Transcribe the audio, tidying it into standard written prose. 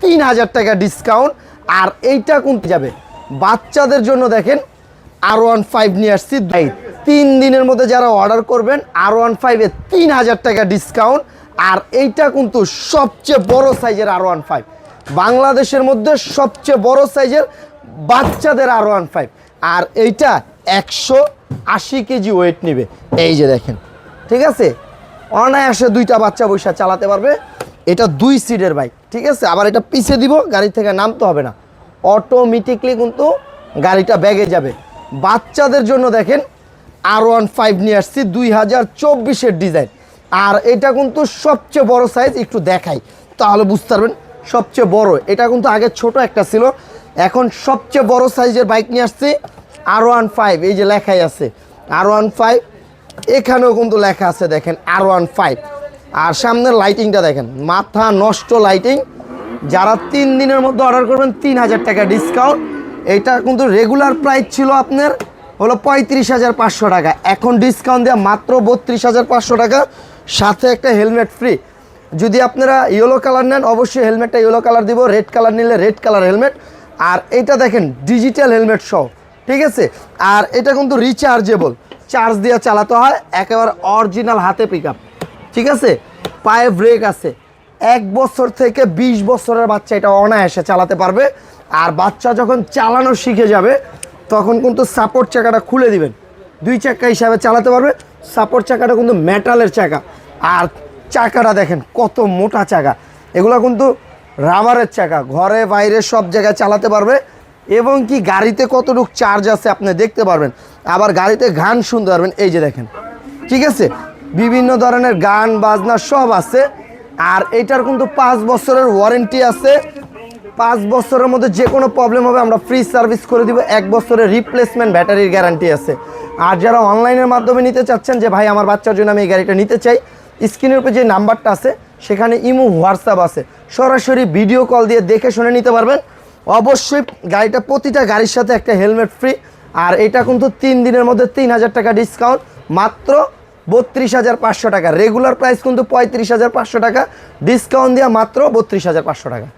3000 টাকা ডিসকাউন্ট। আর এইটা কোনতে যাবে বাচ্চাদের জন্য দেখেন R15 নিয়ে আসছি 3 দিনের মধ্যে যারা অর্ডার করবেন R15 এ 3000 টাকা ডিসকাউন্ট। আর এইটা কিন্তু সবচেয়ে বড় সাইজের R15, বাংলাদেশের মধ্যে সবচেয়ে বড় সাইজের বাচ্চাদের R15। আর এইটা 180 কেজি ওয়েট নেবে। এই যে দেখেন, ঠিক আছে, অনায়াসে 2টা বাচ্চা বৈশা চালাতে পারবে। এটা 2 সিটের বাইক, ঠিক আছে। আবার এটা পিছিয়ে দিব, গাড়ি থেকে নামতে হবে না, অটোমেটিকলি কিন্তু গাড়িটা ব্যাগে যাবে। বাচ্চাদের জন্য দেখেন R15 নিয়ে আসছি 2024-এর ডিজাইন। আর এটা কিন্তু সবচেয়ে বড় সাইজ, একটু দেখাই তাহলে বুঝতে পারবেন। সবচেয়ে বড়, এটা কিন্তু আগে ছোট একটা ছিল, এখন সবচেয়ে বড় সাইজের বাইক নিয়ে আসছি R15। এই যে লেখাই আছে R15, এখানেও কিন্তু লেখা আছে দেখেন R15। আর সামনের লাইটিংটা দেখেন, মাথা নষ্ট লাইটিং। যারা 3 দিনের মধ্যে অর্ডার করবেন 3000 টাকা ডিসকাউন্ট। এটা কিন্তু রেগুলার প্রাইস ছিল আপনার হলো 35,500 টাকা, এখন ডিসকাউন্ট দেওয়া মাত্র 32,500 টাকা, সাথে একটা হেলমেট ফ্রি। যদি আপনারা ইয়েলো কালার নেন অবশ্যই হেলমেটটা ইয়েলো কালার দিব, রেড কালার নিলে রেড কালার হেলমেট। আর এটা দেখেন ডিজিটাল হেলমেট সহ, ঠিক আছে। আর এটা কিন্তু রিচার্জেবল, চার্জ দিয়ে চালাতে হয়, একেবারে অরিজিনাল হাতে পিকআপ, ঠিক আছে। পায়ে ব্রেক আছে। 1 বছর থেকে 20 বছরের বাচ্চা এটা অনায়াসে চালাতে পারবে। আর বাচ্চা যখন চালানো শিখে যাবে তখন কিন্তু সাপোর্ট চাকাটা খুলে দিবেন, 2 চাকা হিসাবে চালাতে পারবে। সাপোর্ট চাকাটা কিন্তু মেটালের চাকা। আর চাকাটা দেখেন কত মোটা চাকা, এগুলো কিন্তু রাবারের চাকা, ঘরে বাইরে সব জায়গায় চালাতে পারবে। এবং কি গাড়িতে কতটুকু চার্জ আছে আপনি দেখতে পারবেন, আবার গাড়িতে গান শুনতে পারবেন। এই যে দেখেন, ঠিক আছে, বিভিন্ন ধরনের গান বাজনা সব আছে। আর এটার কিন্তু 5 বছরের ওয়ারেন্টি আছে। 5 বছরের মধ্যে যে কোনো প্রবলেম হবে আমরা ফ্রি সার্ভিস করে দিব। 1 বছরের রিপ্লেসমেন্ট ব্যাটারির গ্যারান্টি আছে। আর যারা অনলাইনের মাধ্যমে নিতে চাচ্ছেন যে ভাই আমার বাচ্চার জন্য আমি এই গাড়িটা নিতে চাই, স্ক্রিনের উপরে যে নাম্বারটা আছে সেখানে ইমো হোয়াটসঅ্যাপ আছে, সরাসরি ভিডিও কল দিয়ে দেখে শুনে নিতে পারবেন। অবশ্যই গাড়িটা প্রতিটা গাড়ির সাথে একটা হেলমেট ফ্রি। আর এটা কিন্তু 3 দিনের মধ্যে 3000 টাকা ডিসকাউন্ট, মাত্র 32,500 টাকা। রেগুলার প্রাইস কিন্তু 35,500 টাকা, ডিসকাউন্ট দেওয়া মাত্র 32,500 টাকা।